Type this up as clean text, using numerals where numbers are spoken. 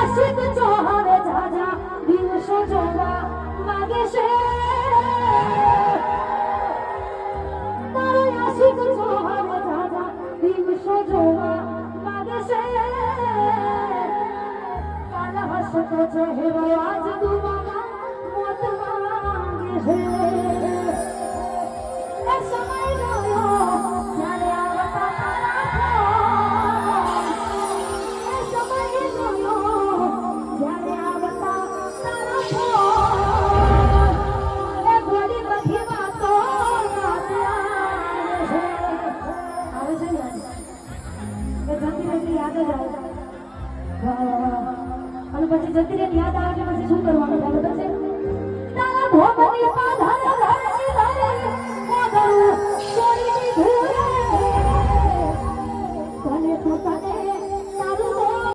આશિક જો હવે જાજા દિવસો જોવા માગે છે તારો આશિક જો હવે જાજા દિવસો જોવા માગે છે કાલ હસતો ચહેરો આજ દુવામાં મોત માંગે છે એ સમય ગયો જ્યારે આવતા તારા એ સમય ગયો જ્યારે આવતા તારા એ ઘડી બધી વાતો આવે છે ને એ જતી રહેતી યાદ જ આવે અને પછી જતી રહી યાદ આવે એટલે પછી શું કરવાનું ખબર છે તારા ભોગની પાધર